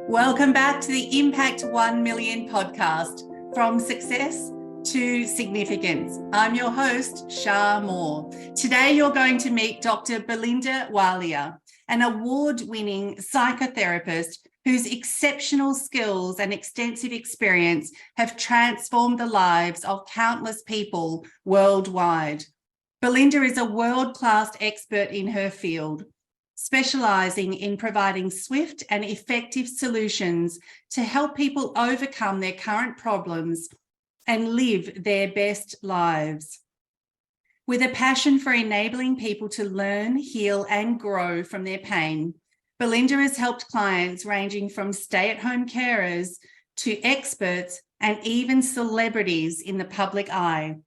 Welcome back to the Impact 1 Million podcast, From Success to Significance. I'm your host, Shar Moore. Today you're going to meet Dr. Belynder Walia, an award-winning psychotherapist whose exceptional skills and extensive experience have transformed the lives of countless people worldwide. Belynder is a world-class expert in her field, specializing in providing swift and effective solutions to help people overcome their current problems and live their best lives. With a passion for enabling people to learn, heal, and grow from their pain, Belynder has helped clients ranging from stay-at-home carers to experts and even celebrities in the public eye.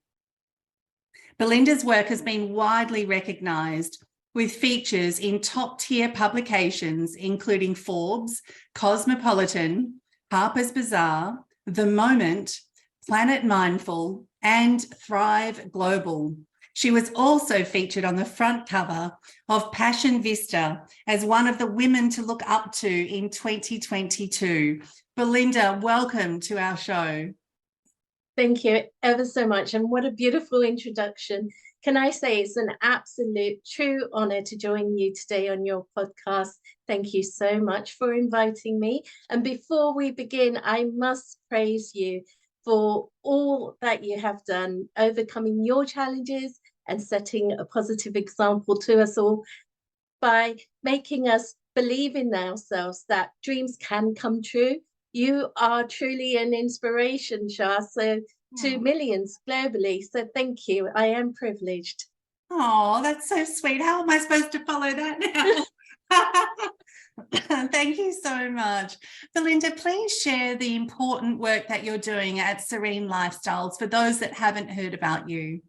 Belynder's work has been widely recognized, with features in top-tier publications including Forbes, Cosmopolitan, Harper's Bazaar, The Moment, Planet Mindful, and Thrive Global. She was also featured on the front cover of Passion Vista as one of the women to look up to in 2022. Belynder, welcome to our show. Thank you ever so much. And what a beautiful introduction. Can I say it's an absolute true honor to join you today on your podcast. Thank you so much for inviting me. And before we begin, I must praise you for all that you have done, overcoming your challenges and setting a positive example to us all by making us believe in ourselves that dreams can come true. You are truly an inspiration, Shar, to millions globally. So thank you. I am privileged. Oh, that's so sweet. How am I supposed to follow that now? Thank you so much. Belynder, please share the important work that you're doing at Serene Lifestyles for those that haven't heard about you.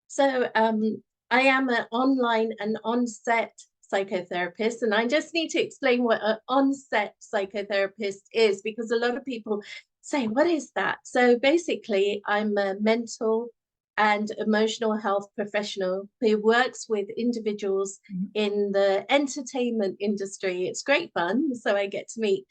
So I am an online and on-set psychotherapist, and I just need to explain what an on-set psychotherapist is, because a lot of people say, what is that? So basically, I'm a mental and emotional health professional who works with individuals in the entertainment industry. It's great fun. So I get to meet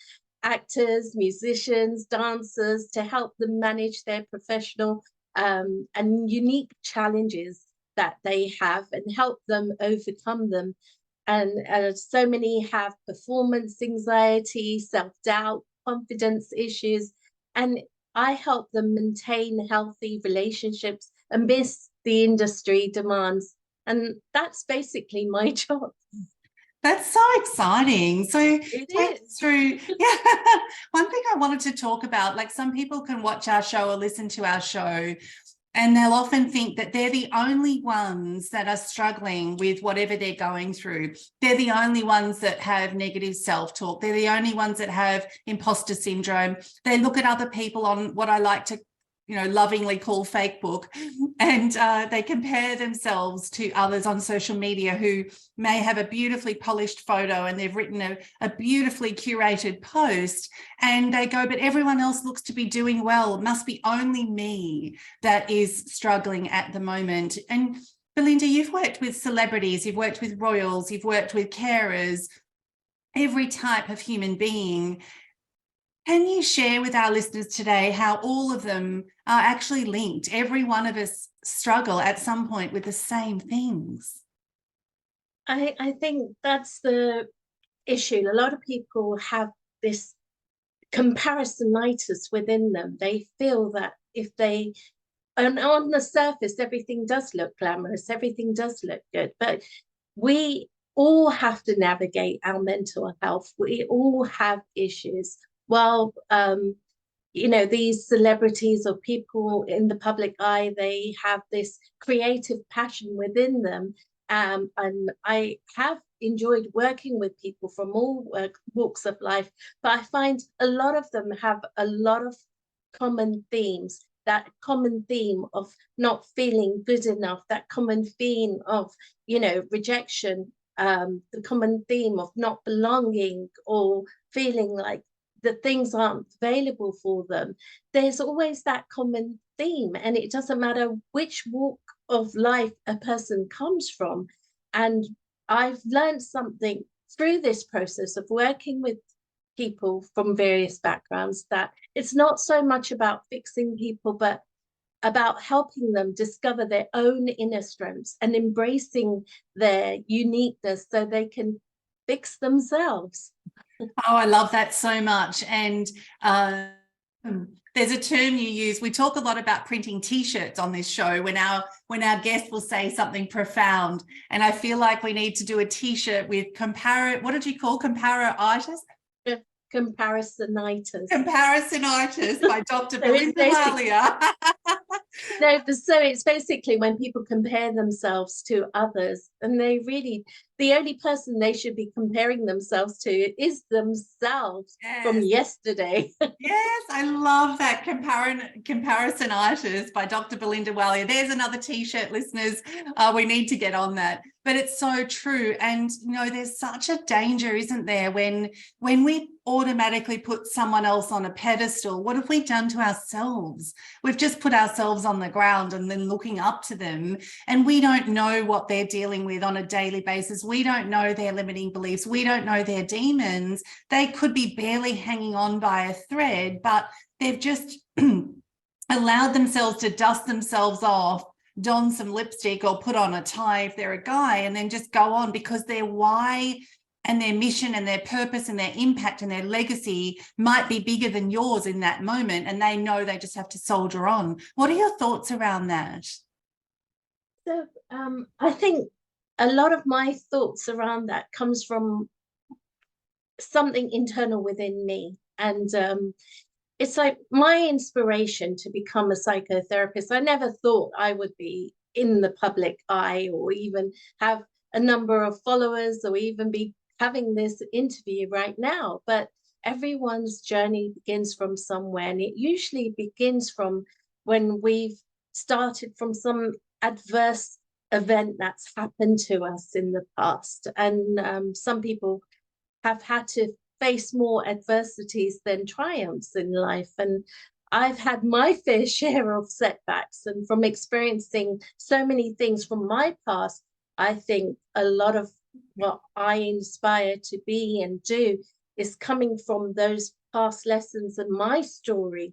actors, musicians, dancers to help them manage their professional and unique challenges that they have and help them overcome them. And so many have performance anxiety, self-doubt, confidence issues, and I help them maintain healthy relationships amidst the industry demands. And that's basically my job. That's so exciting. So It is. through, one thing I wanted to talk about, like some people can watch our show or listen to our show, and they'll often think that they're the only ones that are struggling with whatever they're going through. They're the only ones that have negative self-talk. They're the only ones that have imposter syndrome. They look at other people on what I like to, lovingly call fake book, and they compare themselves to others on social media who may have a beautifully polished photo and they've written a beautifully curated post, and they go, but everyone else looks to be doing well. It must be only me that is struggling at the moment. And Belynder, you've worked with celebrities, you've worked with royals, you've worked with carers, every type of human being. Can you share with our listeners today how all of them are actually linked? Every one of us struggle at some point with the same things. I think that's the issue. A lot of people have this comparisonitis within them. They feel that if they, and on the surface, everything does look glamorous, everything does look good, but we all have to navigate our mental health. We all have issues. Well, these celebrities or people in the public eye, they have this creative passion within them. And I have enjoyed working with people from all walks of life, but I find a lot of them have a lot of common themes. That common theme of not feeling good enough, that common theme of, rejection, the common theme of not belonging or feeling like that things aren't available for them. There's always that common theme, and it doesn't matter which walk of life a person comes from. And I've learned something through this process of working with people from various backgrounds, that it's not so much about fixing people, but about helping them discover their own inner strengths and embracing their uniqueness so they can fix themselves. Oh, I love that so much. And there's a term you use. We talk a lot about printing T-shirts on this show when our guest will say something profound. And I feel like we need to do a T-shirt with what did you call comparaitis? Comparisonitis. Comparisonitis by Dr. Belynder Walia. No, so it's basically when people compare themselves to others, and the only person they should be comparing themselves to is themselves. Yes. From yesterday. Yes, I love that. Comparisonitis by Dr. Belynder Walia. There's another T-shirt, listeners. We need to get on that. But it's so true. And, there's such a danger, isn't there, when we automatically put someone else on a pedestal. What have we done to ourselves? We've just put ourselves on the ground and then looking up to them. And we don't know what they're dealing with on a daily basis. We don't know their limiting beliefs. We don't know their demons. They could be barely hanging on by a thread, but they've just allowed themselves to dust themselves off, don some lipstick or put on a tie if they're a guy, and then just go on, because their why and their mission and their purpose and their impact and their legacy might be bigger than yours in that moment, and they know they just have to soldier on. What are your thoughts around that? So I think a lot of my thoughts around that comes from something internal within me. And it's like my inspiration to become a psychotherapist. I never thought I would be in the public eye or even have a number of followers or even be having this interview right now. But everyone's journey begins from somewhere, and it usually begins from when we've started from some adverse event that's happened to us in the past. And some people have had to face more adversities than triumphs in life. And I've had my fair share of setbacks, and from experiencing so many things from my past, I think a lot of what I inspire to be and do is coming from those past lessons and my story.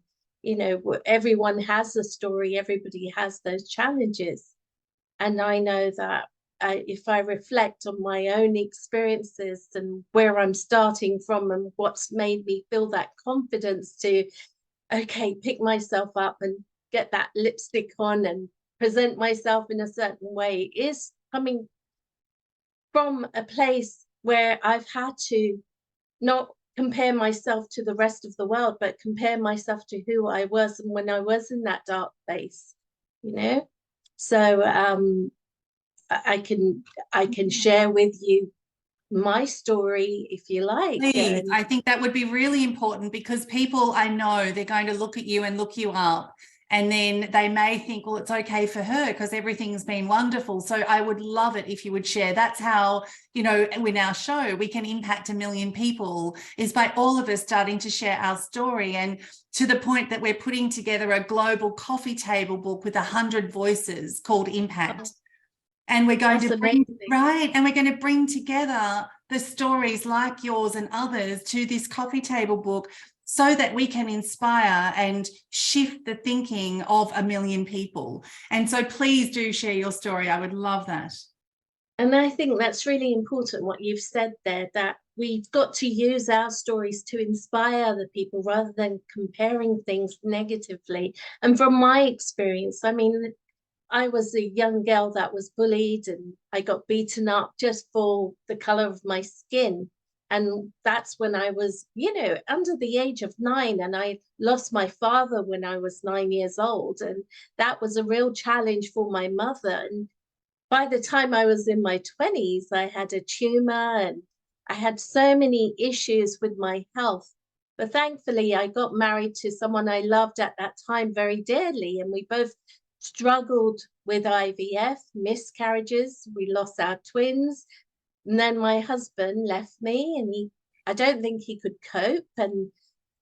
Everyone has a story, everybody has those challenges. And I know that if I reflect on my own experiences and where I'm starting from and what's made me feel that confidence to, pick myself up and get that lipstick on and present myself in a certain way, is coming from a place where I've had to not compare myself to the rest of the world, but compare myself to who I was and when I was in that dark place, So I can share with you my story if you like. Please, I think that would be really important, because people, I know, they're going to look at you and look you up, and then they may think, well, it's okay for her because everything's been wonderful. So I would love it if you would share. That's how, in our show, we can impact 1 million people, is by all of us starting to share our story, and to the point that we're putting together a global coffee table book with 100 voices called Impact. And we're going to bring together the stories like yours and others to this coffee table book, so that we can inspire and shift the thinking of 1 million people. And so please do share your story. I would love that. And I think that's really important, what you've said there, that we've got to use our stories to inspire other people rather than comparing things negatively. And from my experience, I was a young girl that was bullied, and I got beaten up just for the color of my skin. And that's when I was, under the age of 9, and I lost my father when I was 9 years old. And that was a real challenge for my mother. And by the time I was in my 20s, I had a tumor and I had so many issues with my health. But thankfully, I got married to someone I loved at that time very dearly. And we both struggled with IVF, miscarriages. We lost our twins. And then my husband left me, and I don't think he could cope. And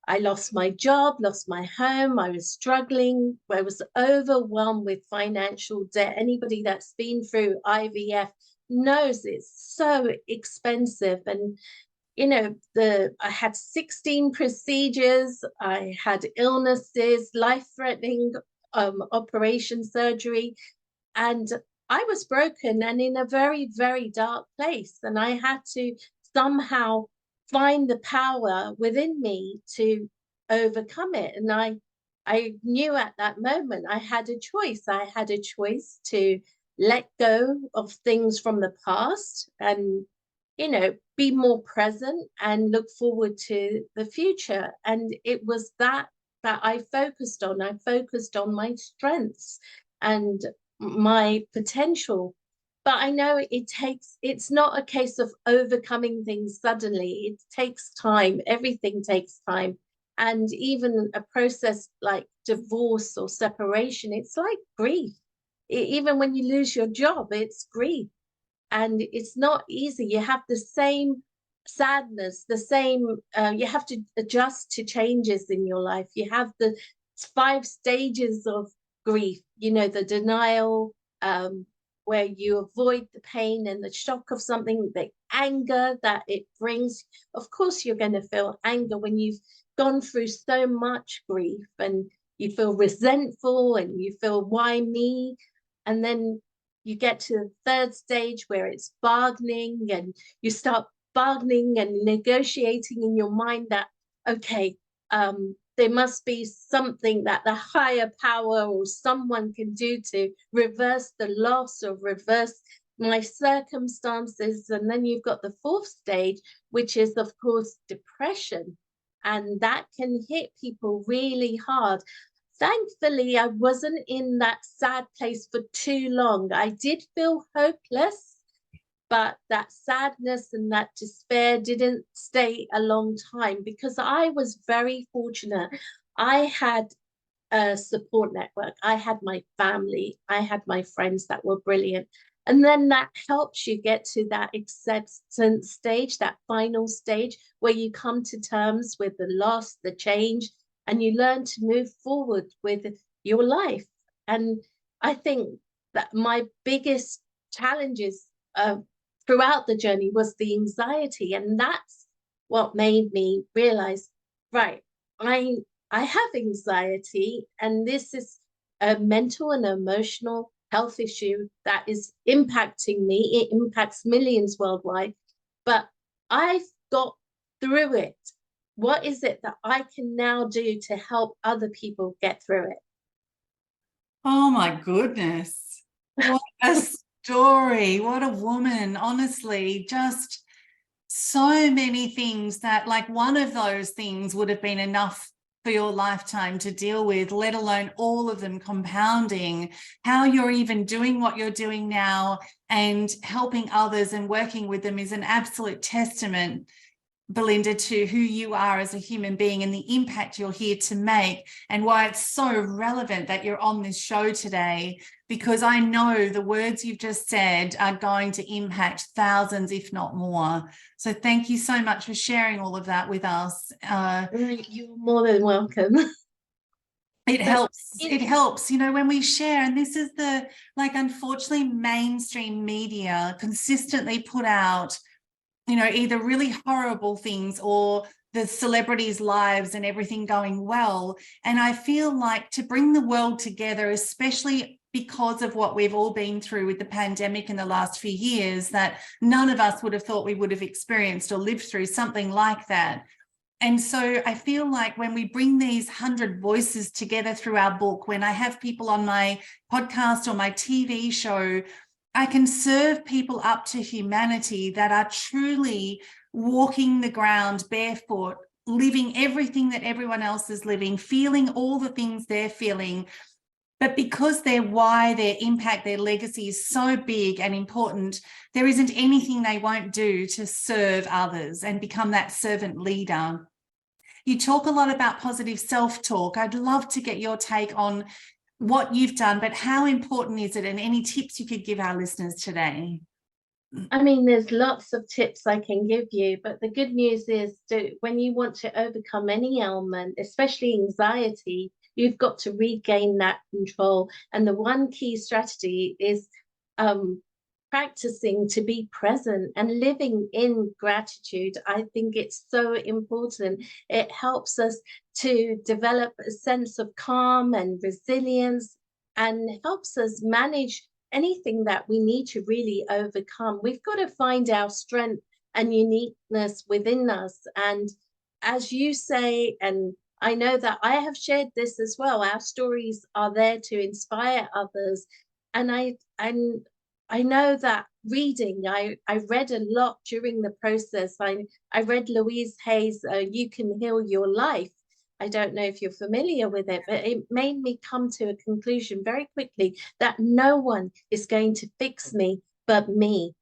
I lost my job, lost my home. I was struggling. I was overwhelmed with financial debt. Anybody that's been through IVF knows it's so expensive. And, I had 16 procedures, I had illnesses, life-threatening operation surgery, and I was broken and in a very, very dark place. And I had to somehow find the power within me to overcome it. And I knew at that moment I had a choice. I had a choice to let go of things from the past and, be more present and look forward to the future. And it was that I focused on. I focused on my strengths and my potential. But I know it's not a case of overcoming things suddenly. It takes time. Everything takes time. And even a process like divorce or separation, it's like grief. Even when you lose your job, it's grief. And it's not easy. You have the same sadness, you have to adjust to changes in your life. You have the 5 stages of grief, the denial, where you avoid the pain and the shock of something, the anger that it brings. Of course, you're going to feel anger when you've gone through so much grief, and you feel resentful and you feel, why me? And then you get to the 3rd stage where it's bargaining, and you start bargaining and negotiating in your mind that, okay, there must be something that the higher power or someone can do to reverse the loss or reverse my circumstances. And then you've got the 4th stage, which is, of course, depression. And that can hit people really hard. Thankfully, I wasn't in that sad place for too long. I did feel hopeless, but that sadness and that despair didn't stay a long time because I was very fortunate. I had a support network. I had my family. I had my friends that were brilliant. And then that helps you get to that acceptance stage, that final stage where you come to terms with the loss, the change, and you learn to move forward with your life. And I think that my biggest challenges throughout the journey was the anxiety. And that's what made me realize, right, I have anxiety, and this is a mental and emotional health issue that is impacting me. It impacts millions worldwide, but I've got through it. What is it that I can now do to help other people get through it? Oh my goodness. What a story. What a woman. Honestly, just so many things that, like, one of those things would have been enough for your lifetime to deal with, let alone all of them compounding. How you're even doing what you're doing now and helping others and working with them is an absolute testament, Belynder, to who you are as a human being and the impact you're here to make, and why it's so relevant that you're on this show today, because I know the words you've just said are going to impact thousands, if not more. So thank you so much for sharing all of that with us. You're more than welcome. It helps, when we share, and this is unfortunately, mainstream media consistently put out either really horrible things or the celebrities' lives and everything going well. And I feel like to bring the world together, especially because of what we've all been through with the pandemic in the last few years, that none of us would have thought we would have experienced or lived through something like that. And so I feel like when we bring these 100 voices together through our book, when I have people on my podcast or my TV show, I can serve people up to humanity that are truly walking the ground barefoot, living everything that everyone else is living, feeling all the things they're feeling. But because their why, their impact, their legacy is so big and important, there isn't anything they won't do to serve others and become that servant leader. You talk a lot about positive self-talk. I'd love to get your take on what you've done, but how important is it, and any tips you could give our listeners today? I mean, there's lots of tips I can give you, but the good news is that when you want to overcome any ailment, especially anxiety, you've got to regain that control. And the one key strategy is practicing to be present and living in gratitude. I think it's so important. It helps us to develop a sense of calm and resilience, and helps us manage anything that we need to really overcome. We've got to find our strength and uniqueness within us. And as you say, and I know that I have shared this as well, our stories are there to inspire others. And I know that reading, I read a lot during the process. I read Louise Hay's You Can Heal Your Life. I don't know if you're familiar with it, but it made me come to a conclusion very quickly that no one is going to fix me but me.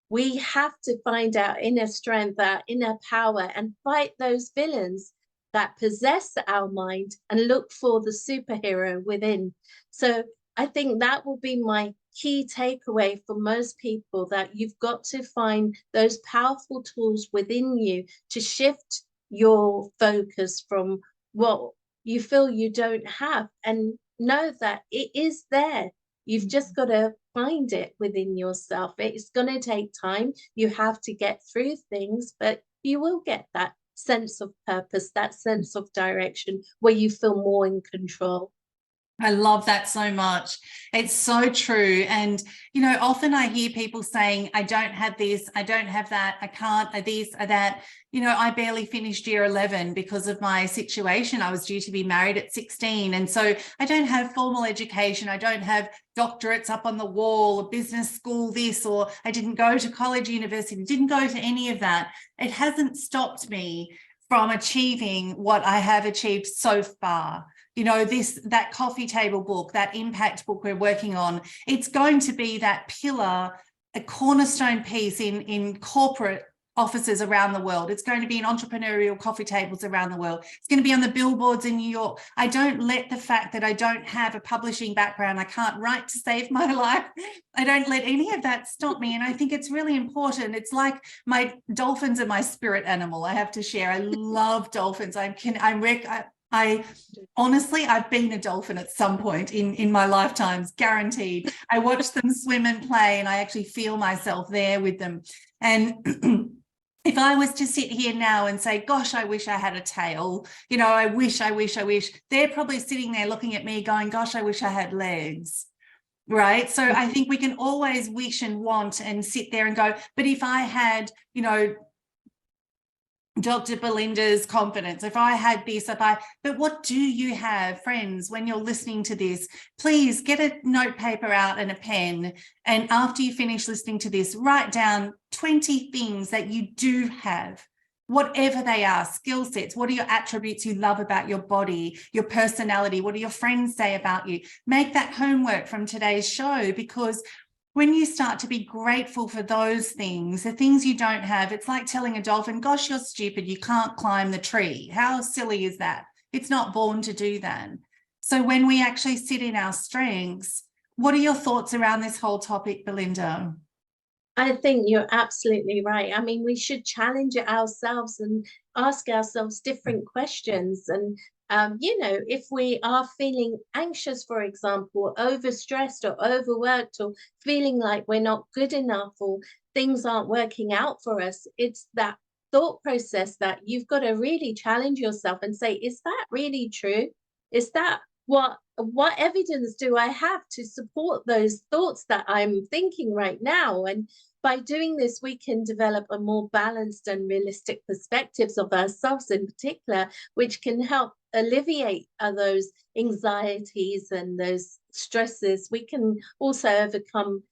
We have to find our inner strength, our inner power, and fight those villains that possess our mind and look for the superhero within. So I think that will be my key takeaway for most people, that you've got to find those powerful tools within you to shift your focus from what you feel you don't have, and know that it is there. You've just got to find it within yourself. It's going to take time. You have to get through things, but you will get that sense of purpose, that sense of direction where you feel more in control. I love that so much. It's so true. And, you know, often I hear people saying, I don't have this, I don't have that, I can't, I this, I that. You know, I barely finished year 11 because of my situation. I was due to be married at 16. And so I don't have formal education. I don't have doctorates up on the wall, or business school this, or I didn't go to college, university, didn't go to any of that. It hasn't stopped me from achieving what I have achieved so far. You know, that coffee table book, that impact book we're working on, it's going to be that pillar, a cornerstone piece in corporate offices around the world. It's going to be in entrepreneurial coffee tables around the world. It's going to be on the billboards in New York. I don't let the fact that I don't have a publishing background, I can't write to save my life, I don't let any of that stop me. And I think it's really important. It's like my dolphins are my spirit animal, I have to share. I love dolphins. I honestly, I've been a dolphin at some point in my lifetimes, guaranteed. I watch them swim and play, and I actually feel myself there with them. And if I was to sit here now and say, gosh, I wish I had a tail, you know, I wish, they're probably sitting there looking at me going, gosh, I wish I had legs. Right. So I think we can always wish and want and sit there and go, but if I had, you know, Dr. Belynder's confidence, if I had this, but what do you have, friends, when you're listening to this? Please get a note paper out and a pen. And after you finish listening to this, write down 20 things that you do have, whatever they are, skill sets. What are your attributes you love about your body, your personality? What do your friends say about you? Make that homework from today's show, because when you start to be grateful for those things, the things you don't have, it's like telling a dolphin, gosh, you're stupid, you can't climb the tree. How silly is that? It's not born to do that. So when we actually sit in our strengths, what are your thoughts around this whole topic, Belynder? I think you're absolutely right. I mean, we should challenge ourselves and ask ourselves different questions. And, you know, if we are feeling anxious, for example, overstressed or overworked, or feeling like we're not good enough, or things aren't working out for us, it's that thought process that you've got to really challenge yourself and say, is that really true? Is that what evidence do I have to support those thoughts that I'm thinking right now? And by doing this, we can develop a more balanced and realistic perspectives of ourselves in particular, which can help alleviate those anxieties and those stresses. We can also overcome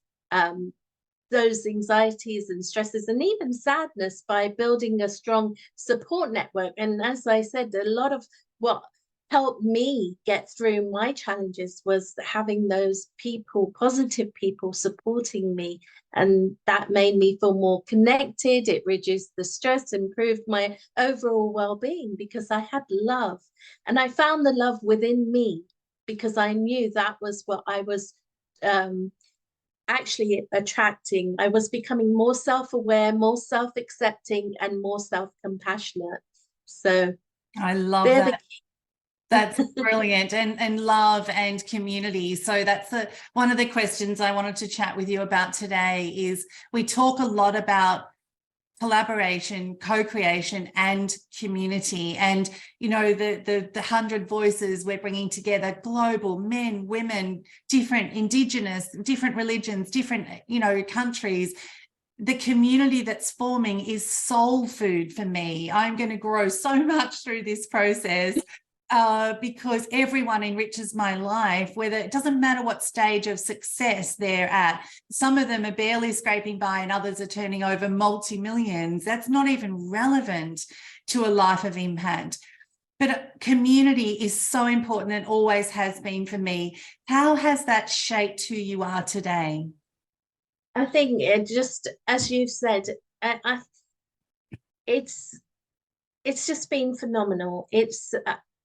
those anxieties and stresses and even sadness by building a strong support network. And as I said, a lot of what helped me get through my challenges was having those people, positive people, supporting me. And that made me feel more connected. It reduced the stress, improved my overall well-being, because I had love. And I found the love within me, because I knew that was what I was actually attracting. I was becoming more self-aware, more self-accepting, and more self-compassionate. So I love that. That's brilliant. And love and community. So that's one of the questions I wanted to chat with you about today is we talk a lot about collaboration, co-creation and community. And, you know, the 100 voices we're bringing together, global, men, women, different Indigenous, different religions, different, you know, countries. The community that's forming is soul food for me. I'm going to grow so much through this process. Because everyone enriches my life, whether it doesn't matter what stage of success they're at. Some of them are barely scraping by and others are turning over multi-millions. That's not even relevant to a life of impact. But community is so important and always has been for me. How has that shaped who you are today? I think it just, as you've said, it's just been phenomenal. It's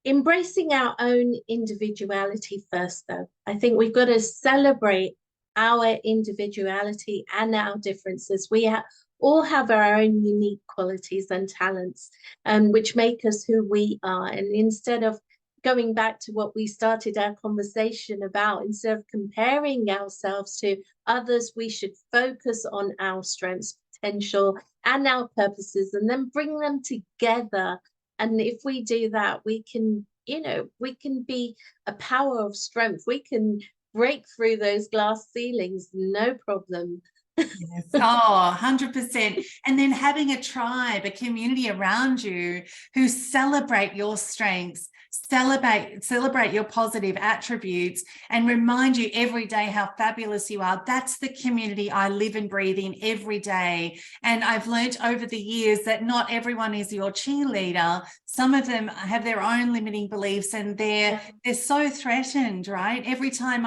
embracing our own individuality first, though. I think we've got to celebrate our individuality and our differences. We all have our own unique qualities and talents, which make us who we are. And instead of going back to what we started our conversation about, instead of comparing ourselves to others, we should focus on our strengths, potential, and our purposes, and then bring them together. And if we do that, we can, you know, we can be a power of strength. We can break through those glass ceilings, no problem. Yes. Oh, 100%. And then having a tribe, a community around you who celebrate your strengths, celebrate your positive attributes, and remind you every day how fabulous you are. That's the community I live and breathe in every day. And I've learned over the years that not everyone is your cheerleader. Some of them have their own limiting beliefs and they're so threatened, right? Every time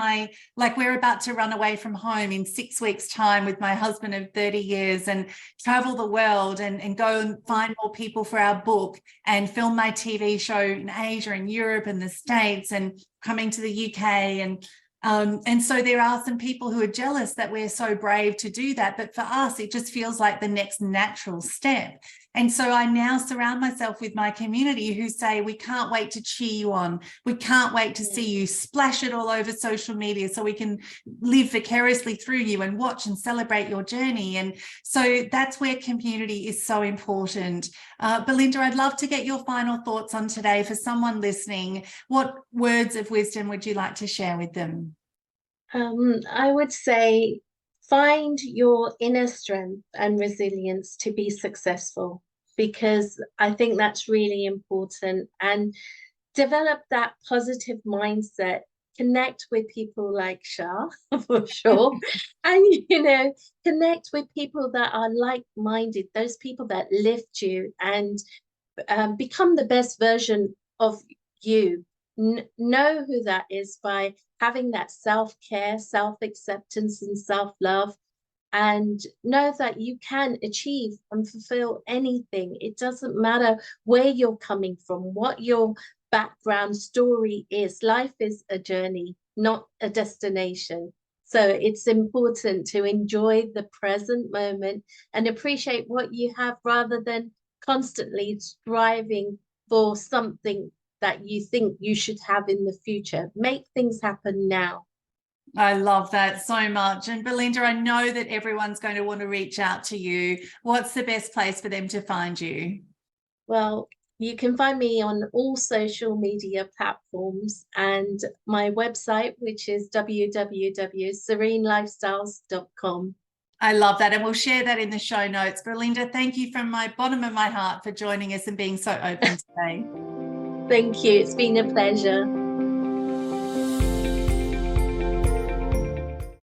we're about to run away from home in 6 weeks' time with my husband of 30 years and travel the world and go and find more people for our book and film my TV show in Asia and Europe and the States and coming to the UK. And so there are some people who are jealous that we're so brave to do that. But for us, it just feels like the next natural step. And so I now surround myself with my community who say, we can't wait to cheer you on. We can't wait to see you, splash it all over social media so we can live vicariously through you and watch and celebrate your journey. And so that's where community is so important. Belynder, I'd love to get your final thoughts on today for someone listening. What words of wisdom would you like to share with them? I would say find your inner strength and resilience to be successful, because I think that's really important, and develop that positive mindset. Connect with people like Shar, for sure. And, you know, connect with people that are like-minded, those people that lift you, and become the best version of you. Know who that is by having that self-care, self-acceptance, and self-love. And know that you can achieve and fulfill anything. It doesn't matter where you're coming from, what your background story is. Life is a journey, not a destination. So it's important to enjoy the present moment and appreciate what you have, rather than constantly striving for something that you think you should have in the future. Make things happen now. I love that so much. And Belynder, I know that everyone's going to want to reach out to you. What's the best place for them to find you? Well, you can find me on all social media platforms, and my website, which is www.serenelifestyles.com. I love that. And we'll share that in the show notes. Belynder, thank you from my bottom of my heart for joining us and being so open today. Thank you. It's been a pleasure.